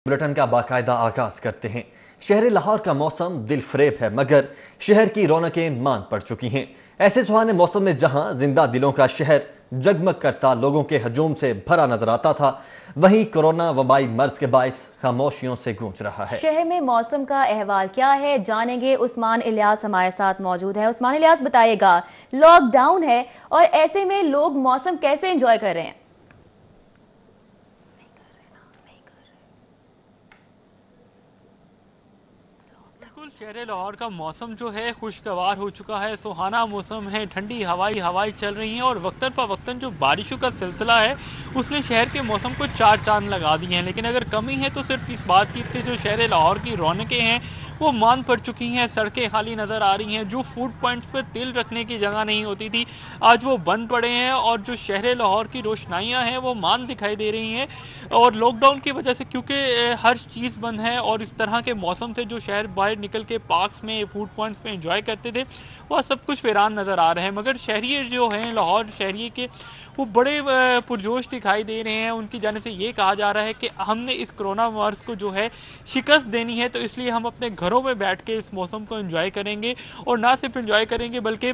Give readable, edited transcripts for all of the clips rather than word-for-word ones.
Bulletin का बाकायदा आगाज करते हैं। शहर लाहौर का मौसम दिल फरेब है, मगर शहर की रौनकें मान पड़ चुकी हैं। ऐसे सुहाने मौसम में जहां जिंदा दिलों का शहर जगमग करता लोगों के हजूम से भरा नजर आता था, वहीं कोरोना वबाई मर्ज के बाइस खामोशियों से गूंज रहा है। शहर में मौसम का अहवाल क्या है, जानेंगे। उस्मान इलियास हमारे साथ मौजूद है। उस्मान इलियास, बताइएगा, लॉकडाउन है और ऐसे में लोग मौसम कैसे एंजॉय कर रहे हैं? शहर लाहौर का मौसम जो है खुशगवार हो चुका है, सुहाना मौसम है, ठंडी हवाएं चल रही हैं और वक्तन फ़वक्तन जो बारिशों का सिलसिला है उसने शहर के मौसम को चार चांद लगा दिए हैं। लेकिन अगर कमी है तो सिर्फ इस बात की कि जो शहर लाहौर की रौनकें हैं वो मान पड़ चुकी हैं, सड़कें खाली नज़र आ रही हैं। जो फूड पॉइंट्स पर तिल रखने की जगह नहीं होती थी आज वो बंद पड़े हैं और जो शहर लाहौर की रोशनाइयाँ हैं वो मान दिखाई दे रही हैं। और लॉकडाउन की वजह से क्योंकि हर चीज़ बंद है और इस तरह के मौसम से जो शहर बाहर निकल के पार्क्स में फूड पॉइंट्स में एंजॉय करते थे वह सब कुछ वीरान नज़र आ रहे हैं। मगर शहरी जो हैं लाहौर शहरी के वो बड़े पुरजोश दिखाई दे रहे हैं। उनकी जानिब से ये कहा जा रहा है कि हमने इस कोरोना वायरस को जो है शिकस्त देनी है, तो इसलिए हम अपने घरों में बैठ के इस मौसम को एंजॉय करेंगे और ना सिर्फ एंजॉय करेंगे बल्कि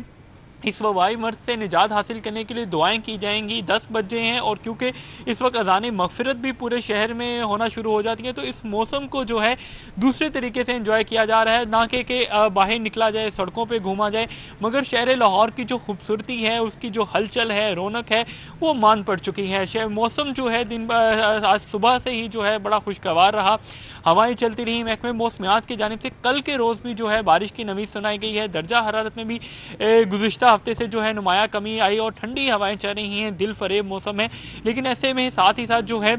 इस वबाई मर्ज से निजात हासिल करने के लिए दुआएं की जाएंगी। 10 बजे हैं और क्योंकि इस वक्त अज़ान मगफिरत भी पूरे शहर में होना शुरू हो जाती है, तो इस मौसम को जो है दूसरे तरीके से एंजॉय किया जा रहा है, ना कि बाहर निकला जाए, सड़कों पे घूमा जाए। मगर शहर लाहौर की जो खूबसूरती है, उसकी जो हलचल है, रौनक है, वो मान पड़ चुकी है। मौसम जो है आज सुबह से ही जो है बड़ा खुशगवार रहा, हवाएं चलती रही। महकमे मौसमियात की जानिब से कल के रोज़ भी जो है बारिश की नवीद सुनाई गई है। दर्जा हरारत में भी गुज़िश्ता हफ्ते से जो है नुमाया कमी आई और ठंडी हवाएं चल रही हैं, दिल फरेब मौसम है। लेकिन ऐसे में साथ ही साथ जो है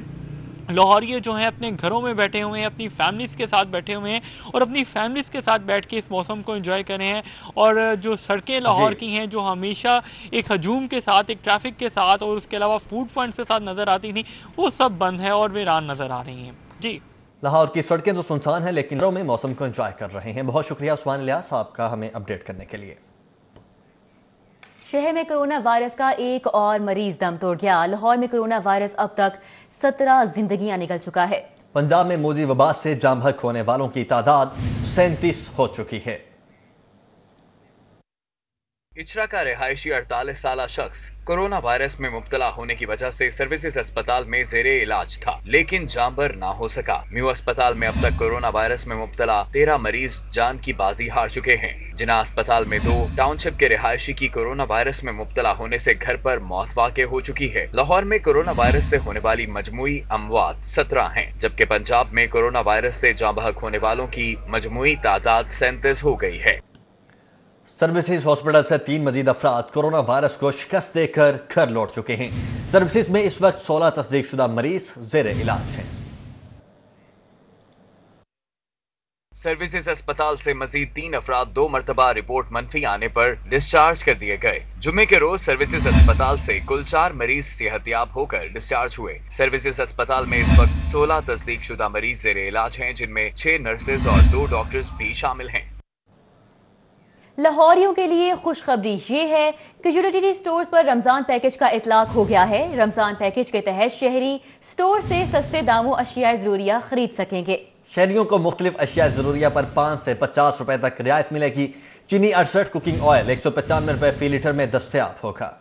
लाहौरिये जो हैं अपने घरों में बैठे हुए हैं, अपनी फैमिलीज़ के साथ बैठे हुए हैं और अपनी फैमिलीज़ के साथ बैठ के इस मौसम को एंजॉय कर रहे हैं। और जो सड़कें लाहौर की हैं जो हमेशा एक हजूम के साथ, एक ट्रैफिक के साथ और उसके अलावा फूड पॉइंट्स के साथ नज़र आती थी, वो सब बंद है और वीरान नज़र आ रही हैं। जी, लाहौर की सड़कें तो सुनसान हैं, लेकिन घरों में मौसम को एंजॉय कर रहे हैं। बहुत शुक्रिया उस्मान इलियास आपका हमें अपडेट करने के लिए। शहर में कोरोना वायरस का एक और मरीज दम तोड़ गया। लाहौर में कोरोना वायरस अब तक 17 जिंदगियां निकल चुका है। पंजाब में मोजी वबा से जाम बहक होने वालों की तादाद 37 हो चुकी है। इचरा का रिहायशी 48 साला शख्स कोरोना वायरस में मुब्तला होने की वजह से सर्विसेज अस्पताल में जेरे इलाज था, लेकिन जांबर ना हो सका। म्यू अस्पताल में अब तक कोरोना वायरस में मुब्तला 13 मरीज जान की बाजी हार चुके हैं। जिना अस्पताल में 2 टाउनशिप के रिहायशी की कोरोना वायरस में मुब्तला होने से घर पर मौत वाक़ हो चुकी है। लाहौर में कोरोना वायरस से होने वाली मजमुई अमवात 17 हैं, जबकि पंजाब में कोरोना वायरस से जाँ बहक होने वालों की मजमुई तादाद 37 हो गई है। सर्विसेज हॉस्पिटल से 3 मजीद अफराद कोरोना वायरस को शिकस्त देकर घर लौट चुके हैं। सर्विसेज में इस वक्त 16 तस्दीक शुदा मरीज जेर इलाज हैं। सर्विसेज अस्पताल से मजीद 3 अफराद 2 मरतबा रिपोर्ट मनफी आने पर डिस्चार्ज कर दिए गए। जुम्मे के रोज सर्विसेज अस्पताल से कुल 4 मरीज सेहतियाब होकर डिस्चार्ज हुए। सर्विसेज अस्पताल में इस वक्त 16 तस्दीक शुदा मरीज जेर इलाज हैं, जिनमें 6 नर्सेज और 2 डॉक्टर्स भी शामिल हैं। लाहौरियों के लिए खुशखबरी ये है कि यूटिलिटी स्टोर्स पर रमजान पैकेज का इतलाक हो गया है। रमजान पैकेज के तहत शहरी स्टोर से सस्ते दामों अशिया ज़रूरिया खरीद सकेंगे। शहरियों को मुख्तलिफ अशिया ज़रूरिया पर 5 से 50 रुपए तक रियायत मिलेगी। चीनी 68, कुकिंग ऑयल 195 रुपए फी लीटर में दस्तयाब होगा।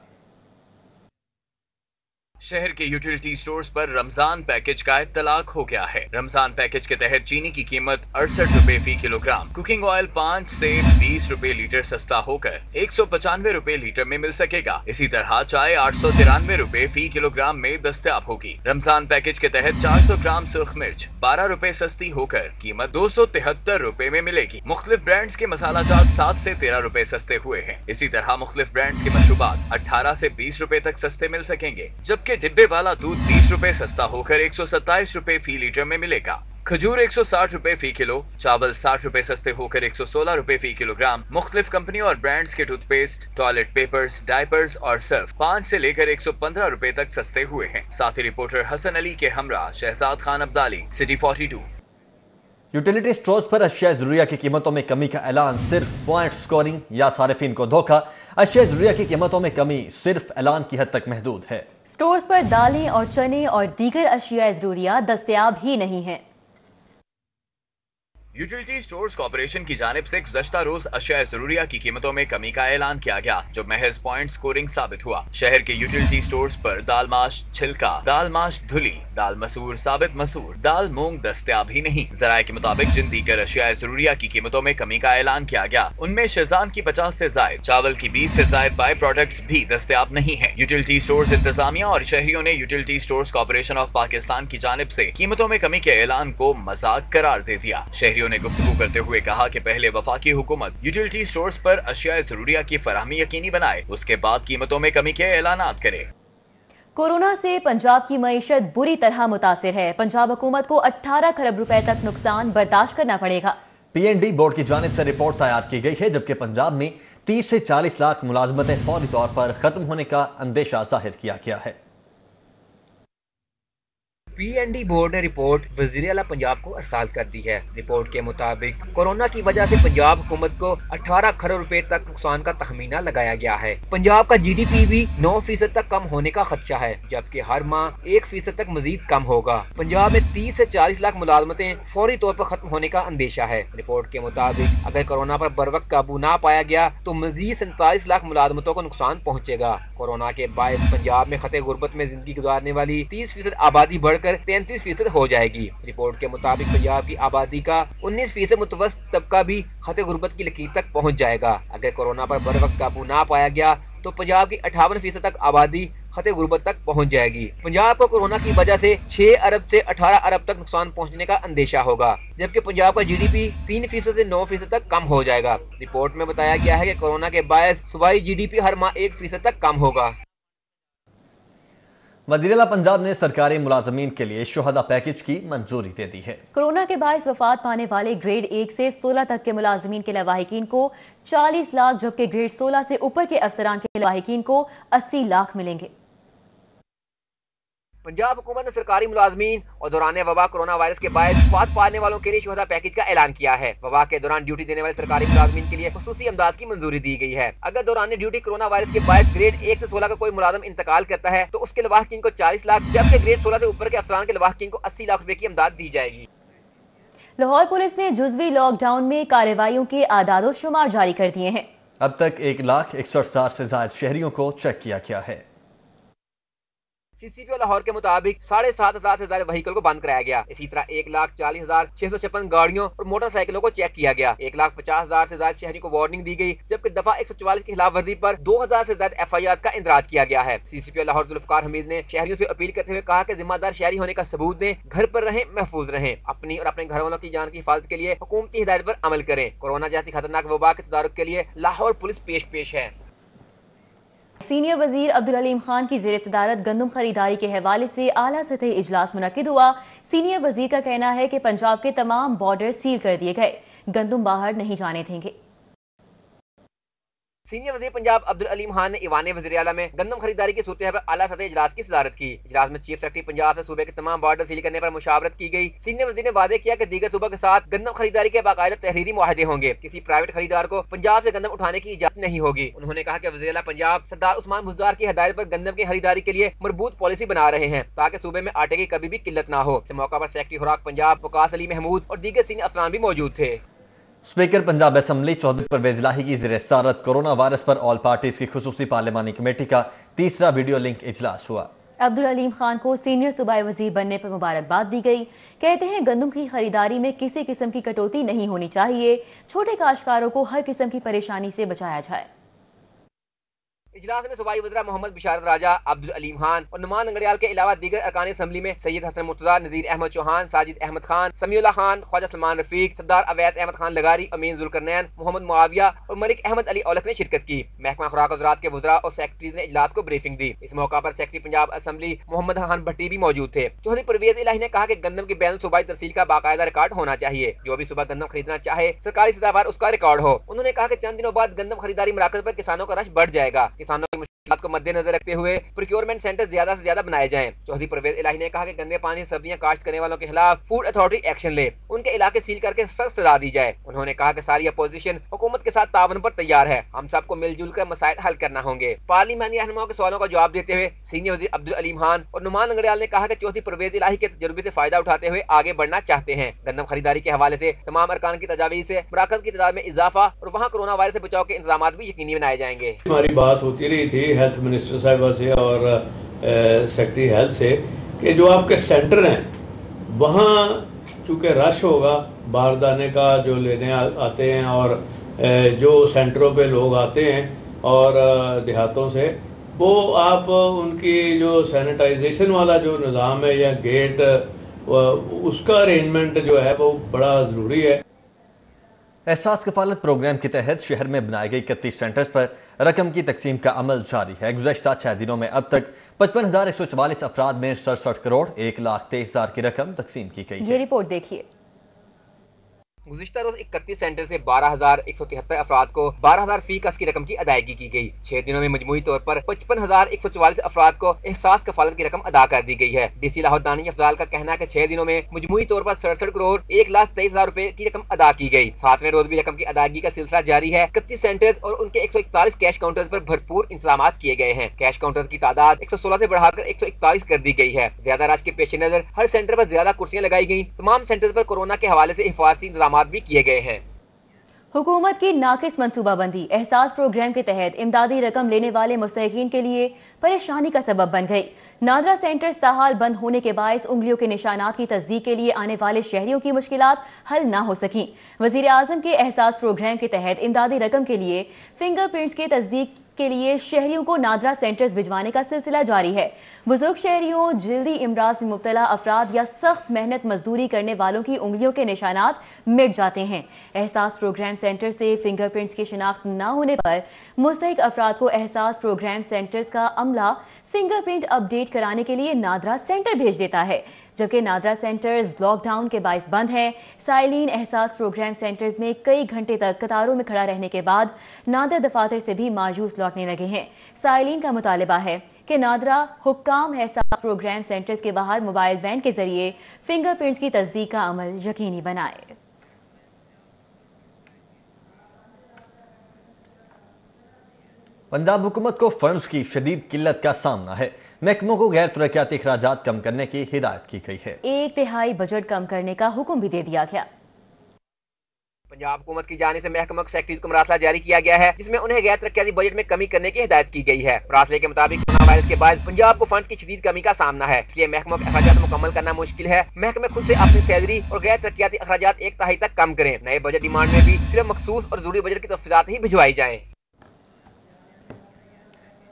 शहर के यूटिलिटी स्टोर्स पर रमजान पैकेज का इत्तलाक हो गया है। रमजान पैकेज के तहत चीनी की कीमत 68 रुपए फी किलोग्राम, कुकिंग ऑयल 5 से 20 रुपए लीटर सस्ता होकर 195 रुपए लीटर में मिल सकेगा। इसी तरह चाय 893 रुपए फी किलोग्राम में दस्तयाब होगी। रमजान पैकेज के तहत 400 ग्राम सुर्ख मिर्च 12 रुपए सस्ती होकर कीमत 273 रुपए में मिलेगी। मुख्तलिफ ब्रांड्स के मसाला जात 7 से 13 रुपए सस्ते हुए हैं। इसी तरह मुख्तलिफ ब्रांड्स के मशरूबात 18 से 20 रुपए तक सस्ते मिल सकेंगे, जबकि डिब्बे वाला दूध 20 रुपए सस्ता होकर 127 रुपए फी लीटर में मिलेगा। खजूर 160 रुपए फी किलो, चावल 60 रुपए सस्ते होकर 116 रुपए फी किलोग्राम। मुख्तलिफ कंपनियों और ब्रांड्स के टूथपेस्ट, टॉयलेट पेपर्स, डायपर्स और सर्फ 5 से लेकर 115 रुपए तक सस्ते हुए हैं। साथ ही रिपोर्टर हसन अली के हमरा Shahzad Khan Abdali, city 42। Utility stores पर अशिया ज़रूरिया की कीमतों में कमी का ऐलान सिर्फ पॉइंट स्कोरिंग या सारिफिन को धोखा। अशिया ज़रूरिया की कीमतों में कमी सिर्फ ऐलान की हद तक महदूद है। स्टोर्स पर दालें और चने और दीगर अशिया ज़रूरिया दस्तयाब ही नहीं हैं। यूटिलिटी स्टोर्स कॉर्पोरेशन की जानिब से गुज़श्ता रोज अशिया ज़रूरिया की कीमतों में कमी का ऐलान किया गया, जो महज पॉइंट स्कोरिंग साबित हुआ। शहर के यूटिलिटी स्टोर्स पर दाल माश छिलका, दाल माश धुली, दाल मसूर साबित मसूर, दाल मूंग दस्तयाब ही नहीं। ज़राए के मुताबिक जिन दीगर अशिया ज़रूरिया की कीमतों में कमी का ऐलान किया गया, उनमें शेज़ान की 50 से जायद, चावल की 20 से जायद बाई प्रोडक्ट्स भी दस्तयाब नहीं है। यूटिलिटी स्टोर्स इंतजामिया और शहरियों ने utility stores corporation of Pakistan की जानिब से कीमतों में कमी के ऐलान को मजाक करार दे दिया। शहरियों ने गुफ्तगू करते हुए कहा कि पहले वफाकी हुकूमत यूटिलिटी स्टोर्स पर अशिया ज़रूरिया की फराहमी यकीनी बनाए, उसके बाद कीमतों में कमी के ऐलानात करे। कोरोना से पंजाब की मईशत बुरी तरह मुतासिर है। पंजाब हुकूमत को 18 खरब रुपए तक नुकसान बर्दाश्त करना पड़ेगा। PND बोर्ड की जानिब से रिपोर्ट तैयार की गई है, जबकि पंजाब में 30 से 40 लाख मुलाजमतें फौरी तौर पर खत्म होने का अंदेशा जाहिर किया गया है। PND बोर्ड ने रिपोर्ट वज़ीर आला पंजाब को अरसाल कर दी है। रिपोर्ट के मुताबिक कोरोना की वजह से पंजाब हुकूमत को 18 खरब रुपए तक नुकसान का तखमीना लगाया गया है। पंजाब का GDP भी 9% तक कम होने का खदशा है, जबकि हर माह 1% तक मजीद कम होगा। पंजाब में 30 से 40 लाख मुलाजमतें फौरी तौर पर खत्म होने का अंदेशा है। रिपोर्ट के मुताबिक अगर कोरोना पर बर वक्त काबू ना पाया गया तो मजीद 47 लाख मुलाजमतों को नुकसान पहुँचेगा। कोरोना के बायस पंजाब में खते गुर्बत में जिंदगी गुजारने वाली 30% आबादी बढ़कर 33% हो जाएगी। रिपोर्ट के मुताबिक पंजाब की आबादी का 19% मुतवस्सित तबका भी खते गुर्बत की लकीर तक पहुंच जाएगा। अगर कोरोना पर बर वक्त काबू ना पाया गया तो पंजाब की 58% तक आबादी खते गुर्बत तक पहुंच जाएगी। पंजाब को कोरोना की वजह से 6 अरब से 18 अरब तक नुकसान पहुंचने का अंदेशा होगा, जबकि पंजाब का GDP 3% से 9% तक कम हो जाएगा। रिपोर्ट में बताया गया है कि कोरोना के बायस सूबाई GDP हर माह 1% तक कम होगा। वज़ीर-ए-आला पंजाब ने सरकारी मुलाजमीन के लिए शुहदा पैकेज की मंजूरी दे दी है। कोरोना के बायस वफात पाने वाले ग्रेड 1 से 16 तक के मुलाजमीन के लवाहिकीन को 40 लाख, जबकि ग्रेड 16 से ऊपर के अफसरान के लवाहिकीन को 80 लाख मिलेंगे। पंजाब हुकूमत ने सरकारी मुलाजमीन और दौरान वबा कोरोना वायरस के बायस वफात पाने वालों के लिए शुहदा पैकेज का ऐलान किया है। वबा के दौरान ड्यूटी देने वाले सरकारी मुलाजमीन के लिए खुसूसी अमदाद की मंजूरी दी गई है। अगर दौरान ड्यूटी कोरोना वायरस के बायस ग्रेड 1 से 16 का कोई मुलाजम इंतकाल करता है तो उसके लवाहिकीन को 40 लाख, जबकि ग्रेड 16 से ऊपर के अफसरान के लवाहिकीन को 80 लाख रुपए की अमदाद दी जाएगी। लाहौर पुलिस ने जुज़वी लॉकडाउन में कार्रवाइयों के आदाद शुमार जारी कर दिए हैं। अब तक 1,61,000 से ज्यादा शहरियों को चेक किया गया है। CCPO लाहौर के मुताबिक 7,500 से ज्यादा व्हीकल को बंद कराया गया। इसी तरह 1,40,656 गाड़ियों और मोटरसाइकिलों को चेक किया गया। 1,50,000 से ज्यादा शहरियों को वार्निंग दी गई, जबकि दफा 144 की खिलाफ वर्जी पर 2,000 से ज्यादा FIR का इंदराज किया गया है। CCPO लाहौर जुल्फकार हमीद ने शहरियों से अपील करते हुए कहा कि जिम्मेदार शहरी होने का सबूत दें, घर पर रहें, महफूज रहें, अपनी और अपने घर वालों की जान की हिफाजत के लिए हुकूमती हिदायत पर अमल करें। कोरोना जैसी खतरनाक वबा के तदारुक के लिए लाहौर पुलिस पेश है। सीनियर वजीर अब्दुल अलीम खान की ज़ेर सदारत गंदम खरीदारी के हवाले से आला सतही इजलास मुनक्किद हुआ। सीनियर वजीर का कहना है कि पंजाब के तमाम बॉर्डर सील कर दिए गए, गंदम बाहर नहीं जाने देंगे। सीनियर वज़ीर पंजाब अब्दुल अलीम खान ने ईवान वज़ीर आला में गंदम खरीदारी की सूरत पर आला सतह इजलास की सदारत की। इजलास में चीफ सेक्रेटरी पंजाब से सूबे के तमाम बॉर्डर सील करने पर मुशावरत की गई। सीनियर वज़ीर ने वादे किया कि दीगर सूबों के साथ गंदम खरीदारी के बाकायदा तहरीरी मुआहदे होंगे। किसी प्राइवेट खरीदार को पंजाब से गंदम उठाने की इजाजत नहीं होगी। उन्होंने कहा कि वज़ीर आला पंजाब सरदार उस्मान बुज़दार की हिदायत पर गंदम की खरीदारी के लिए मरबूत पॉलिसी बना रहे हैं ताकि सूबे में आटे की कभी भी किल्लत ना हो। इस मौका पर सेक्रेटरी खुराक पंजाब वकास अली महमूद और दीगर सीनियर अफसरान भी मौजूद थे। स्पीकर पंजाब असम्बली चौधरी परवेज इलाही की ज़ेर सदारत कोरोना वायरस पर ऑल पार्टीज की खुसूसी पार्लिमानी कमेटी का तीसरा वीडियो लिंक इजलास हुआ। अब्दुल अलीम खान को सीनियर सूबाई वजीर बनने पर मुबारकबाद दी गई। कहते हैं गंदम की खरीदारी में किसी किस्म की कटौती नहीं होनी चाहिए, छोटे काश्तकारों को हर किस्म की परेशानी से बचाया जाए। इजलास में सूबाई वज़ीर मोहम्मद बिशारत राजा, अब्दुल अलीम खान और नुमान अंगड़ियाल के अलावा दीगर अरकान असम्बली में सैयद हसन मुर्तज़ा, नज़ीर अहमद चौहान, साजिद अहमद खान, समीउल्लाह खान, ख्वाजा सलमान रफीक, सरदार अवैस अहमद खान लगारी, अमीन जुल्करनैन, मोहम्मद मुआविया और मलिक अहमद अली औलख ने शिरकत की। महकमा खुराक वज़रात के वज़रा और सेक्रेटरीज ने इजलास को ब्रीफिंग दी। इस मौका पर सेक्रेटरी पंजाब असम्बली मोहम्मद खान भट्टी भी मौजूद थे। चौधरी परवेज इलाही ने कहा कि गंदम की बैन सूबाई तरसील का बाकायदा रिकॉर्ड होना चाहिए। जो भी सुबह गंदम खरीदना चाहे सरकारी सतह पर उसका रिकॉर्ड हो। उन्होंने कहा कि चंद दिनों बाद गंदम खरीदारी मराकज़ पर किसानों का रश बढ़ जाएगा। किसानों की बात को मद्देनजर रखते हुए प्रोक्योरमेंट सेंटर ज्यादा से ज्यादा बनाए जाएं। चौधरी परवेज इलाही ने कहा कि गंदे पानी से सब्जियां काश्त करने वालों के खिलाफ फूड अथॉरिटी एक्शन ले, उनके इलाके सील करके सख्त सजा दी जाए। उन्होंने कहा कि सारी अपोजिशन हुकूमत के साथ तावन पर तैयार है, हम सबको मिलजुल कर मसाइल हल करना होंगे। पार्लिमानी रहनुमाओं के सवालों का जवाब देते हुए सीनियर वजीर अब्दुल अलीम खान और नुमान लंगड़ियाल ने कहा कि चौधरी परवेज इलाही के तजुर्बे से फायदा उठाते हुए आगे बढ़ना चाहते हैं। गंदम खरीदारी के हवाले से तमाम अरकान की तजावीज़ से मुराकब की तादाद में इजाफा और वहाँ कोरोना वायरस से बचाव के इंतजाम भी यकीनी बनाए जाएंगे। हमारी बात होती रही थी हेल्थ मिनिस्टर साहिबा से और सेक्रेटरी हेल्थ से कि जो आपके सेंटर हैं वहाँ चूँकि रश होगा बारदाने का जो लेने आते हैं और जो सेंटरों पे लोग आते हैं और देहातों से, वो आप उनकी जो सैनिटाइजेशन वाला जो निज़ाम है या गेट उसका अरेंजमेंट जो है वो बड़ा ज़रूरी है। एहसास कफालत प्रोग्राम के तहत शहर में बनाए गए 31 सेंटर्स पर रकम की तकसीम का अमल जारी है। गुज़श्ता 6 दिनों में अब तक 55,144 अफराद में 67 करोड़ 1,23,000 की रकम तकसीम की गई है। ये रिपोर्ट देखिए। गुज़िश्ता रोज 31 सेंटर से 12,173 अफराद को 12,000 फी कस की रकम की अदायगी की गई। 6 दिनों में मजमूई तौर पर 55,144 अफराद को एहसास कफालत की रकम अदा कर दी गई है। डीसी लाहौर दानिश अफजाल का कहना है कि 6 दिनों में मजमूई तौर पर 67 करोड़ 1,23,000 रुपए की रकम अदा की गई। 7वें रोज भी रकम की अदायगी का सिलसिला जारी है। 31 सेंटर्स और उनके 141 कैश काउंटर्स पर भरपूर इंतजाम किए गए हैं। कैश काउंटर्स की तादाद 116 से बढ़ाकर 141 कर दी गई है। ज्यादा रश के पेश नजर हर सेंटर पर ज्यादा कुर्सियां लगाई गई। तमाम सेंटर्स पर कोरोना के हवाले से हिफाजती इंतजाम भी किए गए हैं। हुकूमत की नाकिस मनसूबाबंदी एहसास प्रोग्राम के तहत इमदादी रकम लेने वाले मुस्तहिकीन के लिए परेशानी का सबब बन गई। नादरा सेंटर ताहाल बंद होने के बायस उंगलियों के निशानात की तस्दीक के लिए आने वाले शहरियों की मुश्किलात हल ना हो सकी। वजीर आजम के एहसास प्रोग्राम के तहत इमदादी रकम के लिए फिंगरप्रिंट्स के तस्दीक के लिए शहरियों को नादरा सेंटर्स भिजवाने का सिलसिला जारी है। बुजुर्ग शहरियों, जल्दी इमराज में मुब्तला अफराद या सख्त मेहनत मजदूरी करने वालों की उंगलियों के निशानात मिट जाते हैं। एहसास प्रोग्राम सेंटर से फिंगरप्रिंट्स की शिनाख्त न होने पर मुस्तहिक अफराद को एहसास प्रोग्राम सेंटर्स का अमला फिंगरप्रिंट अपडेट कराने के लिए नादरा सेंटर भेज देता है, जबकि नादरा सेंटर्स लॉकडाउन के बायस बंद हैं। साइलिन एहसास प्रोग्राम सेंटर्स में कई घंटे तक कतारों में खड़ा रहने के बाद नादरा दफातर से भी मायूस लौटने लगे हैं। साइलिन का मुतालबा है कि नादरा हुक्काम एहसास प्रोग्राम सेंटर्स के बाहर मोबाइल वैन के जरिए फिंगरप्रिंट्स की तस्दीक का अमल यकीनी बनाए। पंजाब हुकूमत को फंड्स की शदीद किल्लत का सामना है। महकमों को गैर तरक्याती अखराजात कम करने की हिदायत की गई है। 1/3 बजट कम करने का हुक्म भी दे दिया गया। पंजाब हुकूमत की जानिब से महकमा सेक्रेटरीज को मरासला जारी किया गया है, जिसमें उन्हें गैर तरक्याती बजट में कमी करने की हिदायत की गई है। मरासले के मुताबिक कोरोना वायरस के बाद पंजाब को फंड की शदीद कमी का सामना है, इसलिए महकमों के अखराजात मुकम्मल करना मुश्किल है। महकमे खुद से अपनी सैलरी और गैर तरक्याती अखराजात 1/3 तक कम करें। नए बजट डिमांड में भी सिर्फ मखसूस और जरूरी बजट की तफसीलात ही भिजवाई जाएं।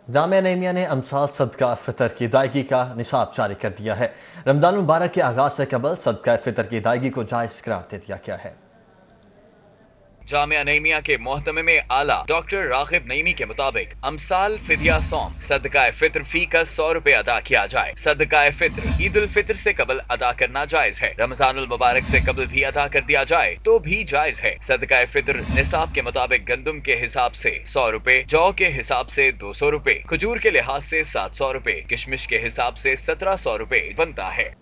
जामिया नईमिया ने अमसाल सदका फितर की अदायगी का निसाब जारी कर दिया है। रमजान मुबारक के आगाज से कबल सदका फितर की अदायगी को जायज करार दे दिया गया है। जामिया नईमिया के मोहतमे में आला डॉक्टर रागिब नईमी के मुताबिक अमसाल फिदिया सौम सदका फितर फी का 100 रुपए अदा किया जाए। सदका फितर ईद उल फितर से कबल अदा करना जायज है। रमजानुल मुबारक से कबल भी अदा कर दिया जाए तो भी जायज है। सदका फितर निसाब के मुताबिक गंदम के हिसाब से 100 रुपए, जौ के हिसाब से 200 रुपए, खजूर के लिहाज से 700 रुपए, किशमिश के हिसाब से 1700 रुपए बनता है।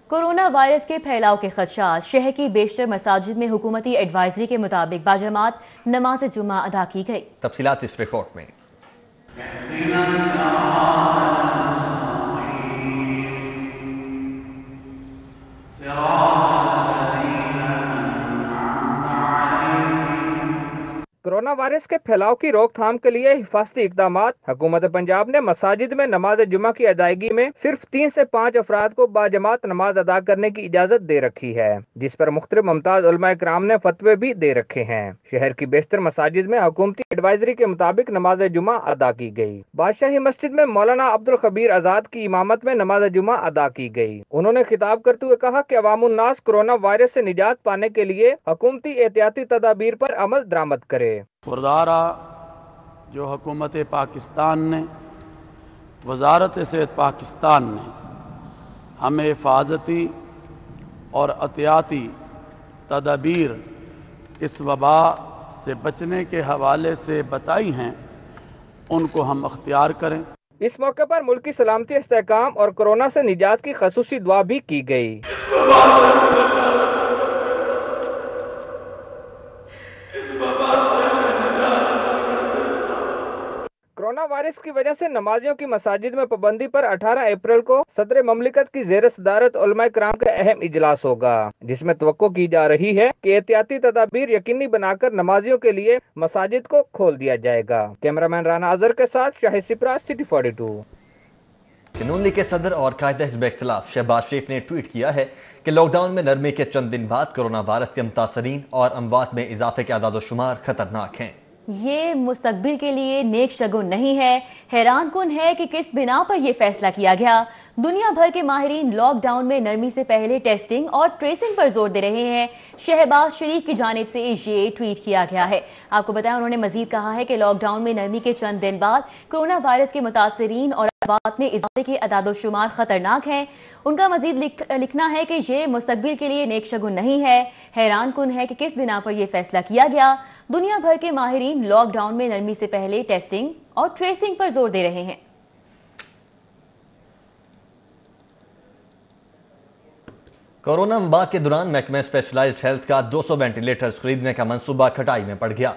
कोरोना वायरस के फैलाव के खदशात, शहर की बेशतर मसाजिद में हुकूमती एडवाइजरी के मुताबिक बाजमात नमाज जुमा अदा की गई। तफसीलात इस रिपोर्ट में। कोरोना वायरस के फैलाव की रोकथाम के लिए हिफाजती इकदामात। हुकूमत पंजाब ने मसाजिद में नमाज जुमा की अदायगी में सिर्फ 3 से 5 अफराद को बाजमात नमाज अदा करने की इजाजत दे रखी है, जिस पर मुख्तलिफ मुमताज उलमा इकराम ने फतवे भी दे रखे हैं। शहर की बेशतर मसाजिद में हुकूमती एडवाइजरी के मुताबिक नमाज जुमा अदा की गई। बादशाही मस्जिद में मौलाना अब्दुल खबीर आजाद की इमामत में नमाज जुमा अदा की गई। उन्होंने खिताब करते हुए कहा कि अवामुन नास कोरोना वायरस से निजात पाने के लिए हुकूमती एहतियाती तदाबीर पर अमल दरामद करे। फुरदारा जो हुकूमत पाकिस्तान ने, वजारत सेहत पाकिस्तान ने हमें हिफाजती और एहतियाती तदाबीर इस वबा से बचने के हवाले से बताई हैं, ان کو ہم اختیار کریں۔ اس موقع پر ملک کی سلامتی، استحکام اور کورونا سے نجات کی خصوصی دعا بھی کی گئی۔ کورونا وائرس کی وجہ سے نمازیوں کی مساجد میں پابندی پر 18 اپریل کو صدر مملکت کی زیر صدارت علماء کرام کا اہم اجلاس ہوگا، جس میں توقع کی جا رہی ہے کہ احتیاطی تدابیر یقینی بنا کر نمازیوں کے لیے مساجد کو کھول دیا جائے گا۔ کیمرامین رانا اظہر کے ساتھ شاہد سپرا، سٹی 42۔ نون لیگ کے صدر اور قائد حزب اختلاف شہباز شریف نے ٹویٹ کیا ہے کہ لاک ڈاؤن میں نرمی کے چند دن بعد کورونا وائرس کے متاثرین اور اموات میں اضافے کے اعداد و شمار خطرناک ہیں۔ یہ مستقبل کے لیے نیک شگون نہیں ہے۔ حیران کن ہے کہ کس بنا پر یہ فیصلہ کیا گیا۔ دنیا بھر کے ماہرین لاک ڈاؤن میں نرمی سے پہلے ٹیسٹنگ اور ٹریسنگ پر زور دے رہے ہیں۔ شہباز شریف کی جانب سے یہ ٹویٹ کیا گیا ہے۔ آپ کو بتائیں، انہوں نے مزید کہا ہے کہ لاک ڈاؤن میں نرمی کے چند دن بعد کورونا وائرس کے متاثرین اور اموات میں اضافے کے اعداد و شمار خطرناک ہیں۔ ان کا مزید لکھنا ہے کہ یہ مستقبل کے لیے نیک شگون نہیں ہے۔ حیران کن ہے کہ کس بنا پر یہ فیصلہ کیا گیا۔ دنیا بھر کے ماہرین لاک ڈاؤن میں نرمی سے پہلے ٹیسٹنگ اور ٹریسنگ پر زور دے رہے ہیں۔ کورونا وبا کے دوران محکمہ اسپیشلائزڈ ہیلتھ کا 200 وینٹیلیٹرز خریدنے کا منصوبہ کھٹائی میں پڑ گیا۔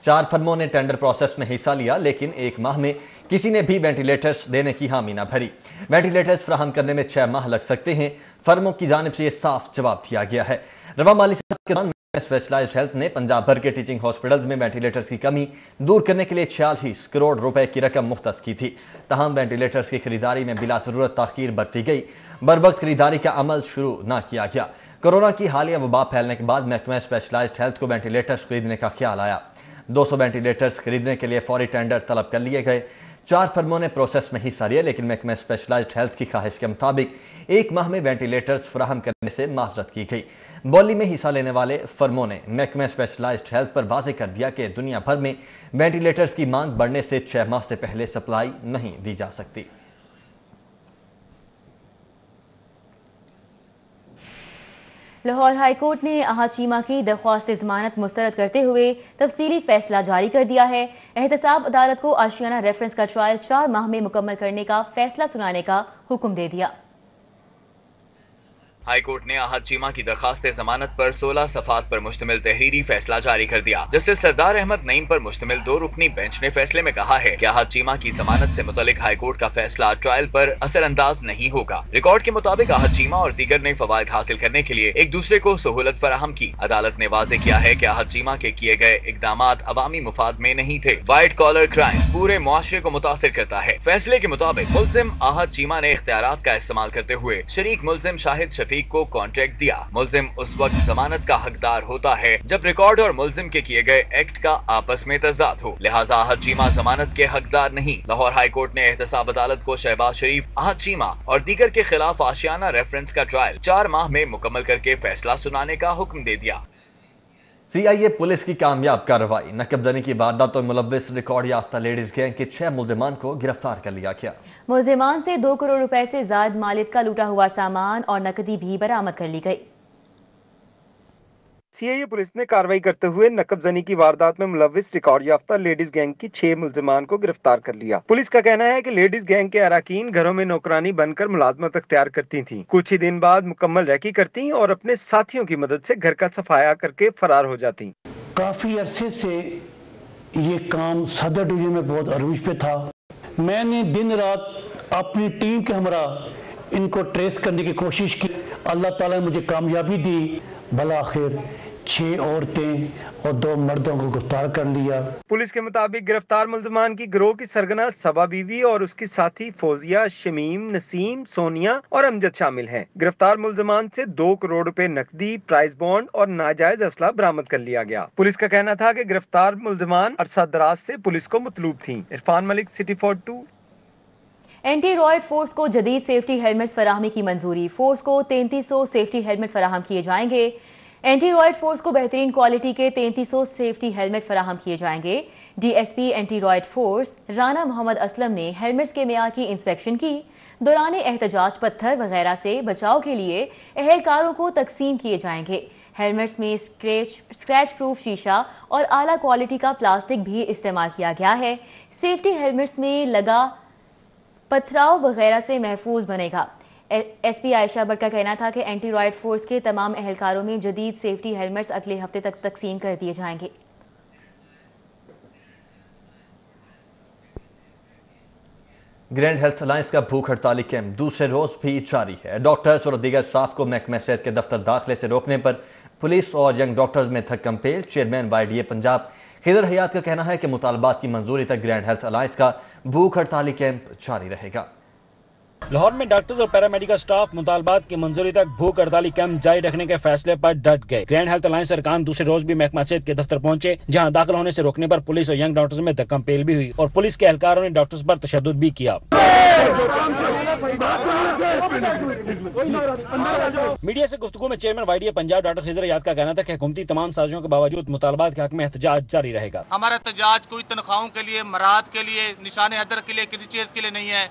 4 فرموں نے ٹینڈر پروسیس میں حصہ لیا، لیکن 1 ماہ میں کسی نے بھی وینٹیلیٹرز دینے کی حامی نہ بھری۔ وینٹیلیٹرز فراہم کرنے میں 6 ماہ لگ سکتے ہیں۔ فرموں کی جانب سے یہ صاف جواب دیا گیا ہے۔ رواں مالی سال کے دوران اسپیشلائزڈ ہیلتھ نے پنجاب بھر کے ٹیچنگ ہاسپٹلز میں وینٹیلیٹرز کی کمی دور کرنے کے لیے 46 کروڑ روپے کی رقم مختص کی تھی۔ تاہم وینٹیلیٹرز کی خریداری میں بلا ضرورت تاخیر برتی گئی۔ بروقت خریداری کا عمل شروع نہ کیا گیا۔ کورونا کی حالیہ وبا پھیلنے کے بعد محکمہ اسپیشلائزڈ ہیلتھ کو وینٹیلیٹرز خریدنے کا خیال آیا۔ 200 وینٹیلیٹرز خریدنے کے لیے فوری ٹینڈر طلب کر لیے گئے۔ 4 فرموں نے پروسیس میں حصہ لیا، لیکن محکمہ اسپیشلائزڈ ہیلتھ کی خواہش کے مطابق 1 ماہ میں وینٹیلیٹرز فراہم کرنے سے معذرت کی گئی۔ بولی میں حصہ لینے والے فرموں نے محکمہ اسپیشلائزڈ ہیلتھ پر واضح کر دیا کہ دنیا بھر میں وینٹیلیٹرز کی مانگ بڑھنے سے 6 ماہ سے پہلے سپلائی نہیں دی جا سکتی۔ لاہور ہائی کورٹ نے احد چیمہ کی درخواست ضمانت مسترد کرتے ہوئے تفصیلی فیصلہ جاری کر دیا ہے۔ احتساب عدالت کو آشیانہ ریفرنس کا ٹرائل 4 ماہ میں مکمل کرنے کا فیصلہ سنانے کا حکم دے دیا۔ ہائی کورٹ نے احد چیمہ کی درخواست ضمانت پر 16 صفحات پر مشتمل تحریری فیصلہ جاری کر دیا۔ جسٹس سردار احمد نعیم پر مشتمل 2 رکنی بینچ نے فیصلے میں کہا ہے کہ احد چیمہ کی ضمانت سے متعلق ہائی کورٹ کا فیصلہ ٹرائل پر اثر انداز نہیں ہوگا۔ ریکارڈ کے مطابق احد چیمہ اور دیگر نے فوائد حاصل کرنے کے لیے ایک دوسرے کو سہولت فراہم کی۔ عدالت نے واضح کیا ہے کہ احد چیمہ کے کیے گئے اقدامات عوامی مفاد میں نہیں تھے۔ وائٹ کالر کرائم پورے معاشرے کو متاثر کرتا ہے۔ فیصلے کے مطابق ملزم احد چیمہ نے اختیارات کا استعمال کرتے ہوئے شریک ملزم شاہد شفیق کو کانٹریکٹ دیا۔ ملزم اس وقت ضمانت کا حقدار ہوتا ہے جب ریکارڈ اور ملزم کے کیے گئے ایکٹ کا آپس میں تضاد ہو، لہٰذا احد چیمہ ضمانت کے حقدار نہیں۔ لاہور ہائی کورٹ نے احتساب عدالت کو شہباز شریف، احد چیمہ اور دیگر کے خلاف آشیانہ ریفرنس کا ٹرائل 4 ماہ میں مکمل کر کے فیصلہ سنانے کا حکم دے دیا۔ CIA پولیس کی کامیاب کارروائی، نقب زنی کی واردات اور ملوث ریکارڈ یافتہ لیڈیز گینگ کے 6 ملزمان کو گرفتار کر لیا گیا۔ ملزمان سے 2 کروڑ روپے سے زائد مالیت کا لوٹا ہوا سامان اور نقدی بھی برآمد کر لی گئی۔ CIA پولیس نے کارروائی کرتے ہوئے نقب زنی کی واردات میں ملوث ریکارڈ یافتہ لیڈیز گینگ کی 6 ملزمان کو گرفتار کر لیا۔ پولیس کا کہنا ہے کہ لیڈیز گینگ کے اراکین گھروں میں نوکرانی بن کر ملازمت اختیار کرتی تھیں، کچھ ہی دن بعد مکمل ریکی کرتی اور اپنے ساتھیوں کی مدد سے گھر کا صفایا کر کے فرار ہو جاتی۔ کافی عرصے سے یہ کام صدر ڈویژن میں بہت عروج پہ تھا۔ میں نے دن رات اپنی ٹیم کے ہمراہ ان کو ٹریس کرنے کی کوشش کی۔ اللہ تعالیٰ نے مجھے کامیابی دی۔ بالآخر 6 عورتیں اور 2 مردوں کو گرفتار کر لیا۔ پولیس کے مطابق گرفتار ملزمان کی گروہ کی سرگنا صبا بیوی اور اس کی ساتھی فوزیہ، شمیم، نسیم، سونیا اور امجد شامل ہیں۔ گرفتار ملزمان سے 2 کروڑ روپے نقدی، پرائز بانڈ اور ناجائز اسلحہ برآمد کر لیا گیا۔ پولیس کا کہنا تھا کہ گرفتار ملزمان عرصہ دراز سے پولیس کو مطلوب تھیں۔ عرفان ملک، سٹی 42۔ اینٹی رائڈ فورس کو جدید سیفٹی ہیلمٹس فراہمی کی منظوری۔ فورس کو 3300 سیفٹی ہیلمٹ فراہم کیے جائیں گے۔ اینٹی رائڈ فورس کو بہترین کوالٹی کے 3300 سیفٹی ہیلمٹ فراہم کیے جائیں گے۔ DSP anti riot force Rana Muhammad Aslam نے ہیلمٹس کے معیار کی انسپیکشن کی۔ دوران احتجاج پتھر وغیرہ سے بچاؤ کے لیے اہلکاروں کو تقسیم کیے جائیں گے۔ ہیلمٹس میں اسکریچ پروف شیشہ اور اعلیٰ کوالٹی کا پلاسٹک بھی استعمال کیا گیا ہے۔ سیفٹی ہیلمٹس میں لگا پتھراؤ وغیرہ سے محفوظ بنے گا۔ ایس پی عائشہ بٹ کا کہنا تھا کہ اینٹی رائڈ فورس کے تمام اہلکاروں میں جدید سیفٹی ہیلمٹس اگلے ہفتے تک تقسیم کر دیے جائیں گے۔ گرینڈ ہیلتھ الائنس کا بھوک ہڑتالی کیمپ دوسرے روز بھی جاری ہے۔ ڈاکٹرز اور دیگر اسٹاف کو محکمہ صحت کے دفتر داخلے سے روکنے پر پولیس اور ینگ ڈاکٹرز میں تھکم پیل۔ چیئرمین YDA پنجاب خضر حیات کا کہنا ہے کہ مطالبات کی منظوری تک گرینڈ ہیلتھ الائنس کا بھوک ہڑتالی کیمپ جاری رہے گا۔ لاہور میں ڈاکٹرز اور پیرامیڈیکل سٹاف مطالبات کی منظوری تک بھوک ہڑتالی کیمپ جاری رکھنے کے فیصلے پر ڈٹ گئے۔ گرینڈ ہیلتھ الائنس ارکان دوسرے روز بھی محکمہ صحت کے دفتر پہنچے، جہاں داخل ہونے سے روکنے پر پولیس اور ینگ ڈاکٹرز میں دھکم پیل بھی ہوئی اور پولیس کے اہلکاروں نے ڈاکٹرز پر تشدد بھی کیا۔ میڈیا سے گفتگو میں چیئرمین YDA پنجاب ڈاکٹر خضر حیات کا کہنا تھا کہ حکومتی تمام سازشوں کے باوجود مطالبات کے حق میں احتجاج جاری رہے گا۔ ہمارا احتجاج کوئی تنخواہوں کے لیے، مراد کے لیے، نشان حیدر کے لیے، کسی چیز کے لیے نہیں ہے۔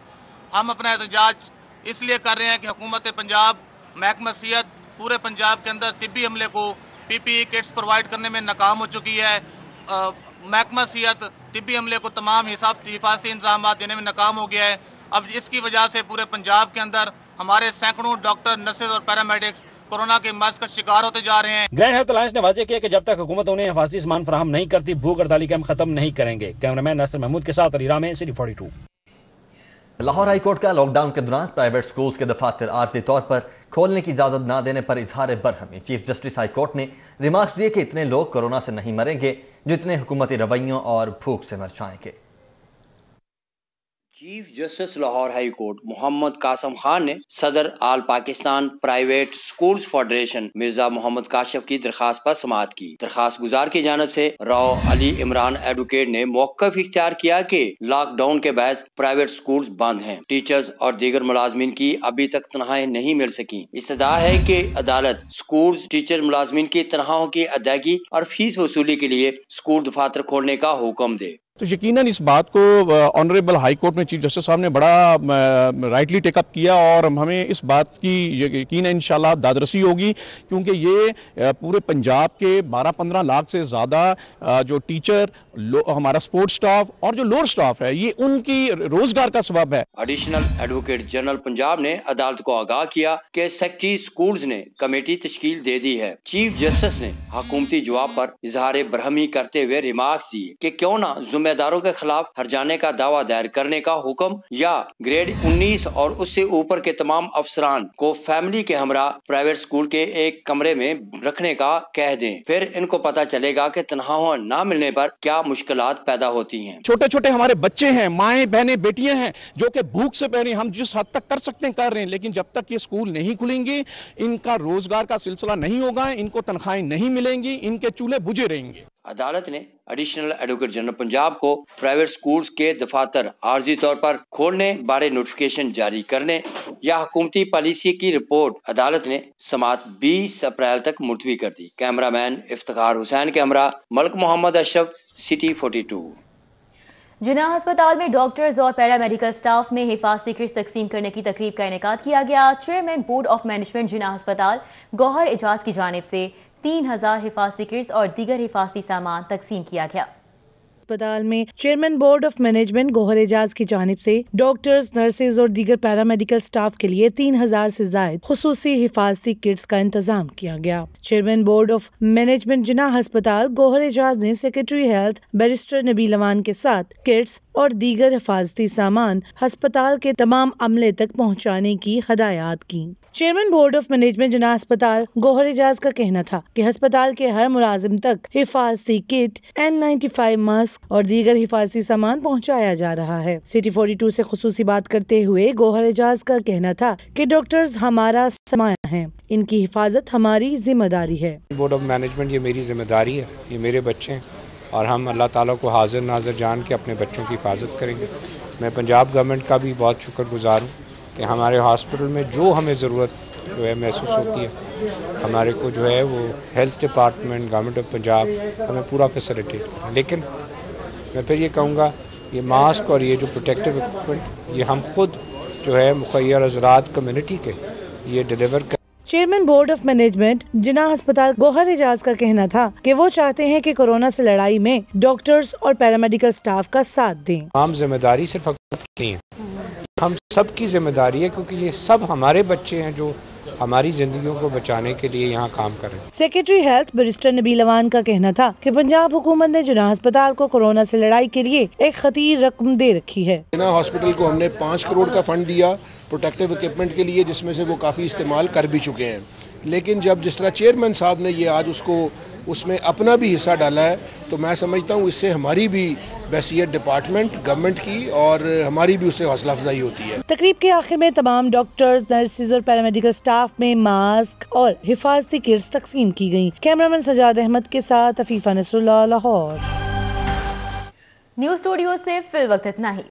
ہم اپنا احتجاج اس لیے کر رہے ہیں کہ حکومت پنجاب محکمہ صحت پورے پنجاب کے اندر طبی عملے کو PPE کٹس پرووائڈ کرنے میں ناکام ہو چکی ہے۔ محکمہ صحت طبی عملے کو تمام حفاظتی انتظامات دینے میں ناکام ہو گیا ہے۔ اب اس کی وجہ سے پورے پنجاب کے اندر ہمارے سینکڑوں ڈاکٹر، نرسز اور پیرامیڈکس کورونا کے مرض کا شکار ہوتے جا رہے ہیں۔ گرینڈ ہیلتھ الائنس نے واضح کیا کہ جب تک حکومت انہیں حفاظتی سامان فراہم نہیں کرتی بھوک ہڑتالی کیمپ ختم نہیں کریں گے۔ کیمرامین ناصر محمود کے ساتھ Ali Ramay, City 42۔ Lahore high court کا لاک ڈاؤن کے دوران پرائیویٹ سکولز کے دفاتر عارضی طور پر کھولنے کی اجازت نہ دینے پر اظہار برہمی۔ چیف جسٹس ہائی کورٹ نے ریمارکس دیے کہ اتنے لوگ کورونا سے نہیں مریں گے جتنے حکومتی رویوں اور بھوک سے مر جائیں گے۔ Chief justice Lahore high court Muhammad Qasim Khan نے صدر all Pakistan private schools federation Mirza Muhammad Kashif کی درخواست پر سماعت کی۔ درخواست گزار کی جانب سے راؤ علی عمران ایڈوکیٹ نے موقف اختیار کیا کہ لاک ڈاؤن کے باعث پرائیویٹ سکولز بند ہیں، ٹیچرز اور دیگر ملازمین کی ابھی تک تنخواہیں نہیں مل سکیں۔ استدعا ہے کہ عدالت سکولز ٹیچر ملازمین کی تنخواہوں کی ادائیگی اور فیس وصولی کے لیے سکول دفاتر کھولنے کا حکم دے۔ تو یقیناً اس بات کو آنریبل ہائی کورٹ میں چیف جسٹس صاحب نے بڑا رائٹلی ٹیک اپ کیا اور ہمیں اس بات کی یقین انشاءاللہ دادرسی ہوگی، کیونکہ یہ پورے پنجاب کے 12-15 لاکھ سے زیادہ جو ٹیچر، ہمارا سپورٹ سٹاف اور جو لوڈ سٹاف ہے، یہ ان کی روزگار کا سبب ہے۔ ایڈیشنل ایڈوکیٹ جنرل پنجاب نے عدالت کو آگاہ کیا کہ سیکٹری سکولز نے کمیٹی تشکیل دے دی ہے۔ چیف جسٹس نے حکومتی جواب پر اظہار برہمی کرتے ہوئے ریمارکس دیے کہ کیوں نہ ذمہ داروں کے خلاف ہرجانے کا دعویٰ دائر کرنے کا حکم یا گریڈ 19 اور اس سے اوپر کے تمام افسران کو فیملی کے ہمراہ پرائیویٹ سکول کے ایک کمرے میں رکھنے کا کہہ دیں، پھر ان کو پتہ چلے گا کہ تنخواہ نہ ملنے پر کیا مشکلات پیدا ہوتی ہیں۔ چھوٹے چھوٹے ہمارے بچے ہیں، مائیں بہنیں بیٹیاں ہیں جو کہ بھوک سے پہلے ہم جس حد تک کر سکتے ہیں کر رہے ہیں، لیکن جب تک یہ سکول نہیں کھلیں گے، ان کا روزگار کا سلسلہ نہیں ہوگا، ان کو تنخواہیں نہیں ملیں گی، ان کے چولہے بجھے رہیں گے۔ عدالت نے ایڈیشنل ایڈوکیٹ جنرل پنجاب کو پرائیویٹ سکولز کے دفاتر عارضی طور پر کھولنے بارے نوٹیفیکیشن جاری کرنے یا حکومتی پالیسی کی رپورٹ عدالت نے سماعت 20 اپریل تک ملتوی کر دی۔ کیمرامین افتخار حسین کے ہمراہ ملک محمد اشرف، City 42۔ جناح ہسپتال میں ڈاکٹرز اور پیرامیڈیکل سٹاف میں حفاظتی کٹس تقسیم کرنے کی تقریب کا انعقاد کیا گیا۔ چیئرمین بورڈ آف مینجمنٹ جناح ہسپتال گوہر اعجاز کی جانب سے 3000 حفاظتی کٹس اور دیگر حفاظتی سامان تقسیم کیا گیا۔ اسپتال میں چیئرمین بورڈ آف مینجمنٹ گوہر اعجاز کی جانب سے ڈاکٹرز، نرسز اور دیگر پیرامیڈیکل سٹاف کے لیے 3000 سے زائد خصوصی حفاظتی کٹس کا انتظام کیا گیا۔ چیئرمین بورڈ آف مینجمنٹ جناح ہسپتال گوہر اعجاز نے سیکرٹری ہیلتھ بیرسٹر نبیل اوان کے ساتھ کٹس اور دیگر حفاظتی سامان ہسپتال کے تمام عملے تک پہنچانے کی ہدایات کی۔ چیئرمین بورڈ آف مینجمنٹ جناح ہسپتال گوہر اعجاز کا کہنا تھا کہ ہسپتال کے ہر ملازم تک حفاظتی کٹ، N95 ماسک اور دیگر حفاظتی سامان پہنچایا جا رہا ہے۔ City 42 سے خصوصی بات کرتے ہوئے گوہر اعجاز کا کہنا تھا کہ ڈاکٹرز ہمارا سرمایہ ہیں، ان کی حفاظت ہماری ذمہ داری ہے۔ بورڈ آف مینجمنٹ یہ میری ذمہ داری ہے، یہ میرے بچے ہیں اور ہم اللہ تعالیٰ کو حاضر ناظر جان کے اپنے بچوں کی حفاظت کریں گے۔ میں پنجاب گورنمنٹ کا بھی بہت شکر گزار ہوں کہ ہمارے ہاسپٹل میں جو ہمیں ضرورت جو ہے محسوس ہوتی ہے، ہمارے کو جو ہے وہ health department, government of Punjab ہمیں پورا فیسلٹی، لیکن میں پھر یہ کہوں گا یہ ماسک اور یہ جو پروٹیکٹیو ایکوپمنٹ یہ ہم خود جو ہے مخیر حضرات کمیونٹی کے یہ ڈیلیور کر चेयरमैन बोर्ड ऑफ मैनेजमेंट जिन्ना अस्पताल गौहर एजाज का कहना था कि वो चाहते हैं कि कोरोना से लड़ाई में डॉक्टर्स और पैरामेडिकल स्टाफ का साथ दें। तमाम जिम्मेदारी सिर्फ हुकूमत की है, हम सब की जिम्मेदारी है, क्योंकि ये सब हमारे बच्चे हैं जो हमारी जिंदगियों को बचाने के लिए यहाँ काम कर रहे हैं। Secretary health barrister Nabeel Awan का कहना था कि पंजाब हुकूमत ने जिन्ना अस्पताल को कोरोना से लड़ाई के लिए एक खतीर रकम दे रखी है। जिन्ना हॉस्पिटल को हमने 5 करोड़ का फंड दिया प्रोटेक्टिव इक्विपमेंट के लिए, जिसमें से वो काफ़ी इस्तेमाल कर भी चुके हैं। लेकिन जब जिस तरह चेयरमैन साहब ने ये आज उसमें अपना भी हिस्सा डाला है, तो मैं समझता हूँ इससे हमारी भी बैसियत डिपार्टमेंट गवर्नमेंट की और हमारी भी उससे हौसला अफजाई होती है। तकरीब के आखिर में तमाम डॉक्टर्स, नर्सेज और पैरामेडिकल स्टाफ में मास्क और हिफाजती किट्स तकसीम की गयी। कैमरामैन सजाद अहमद के साथ अफीफा नसरुल्लाह, लाहौर। न्यूज़ स्टूडियो से फिल वक्त इतना ही।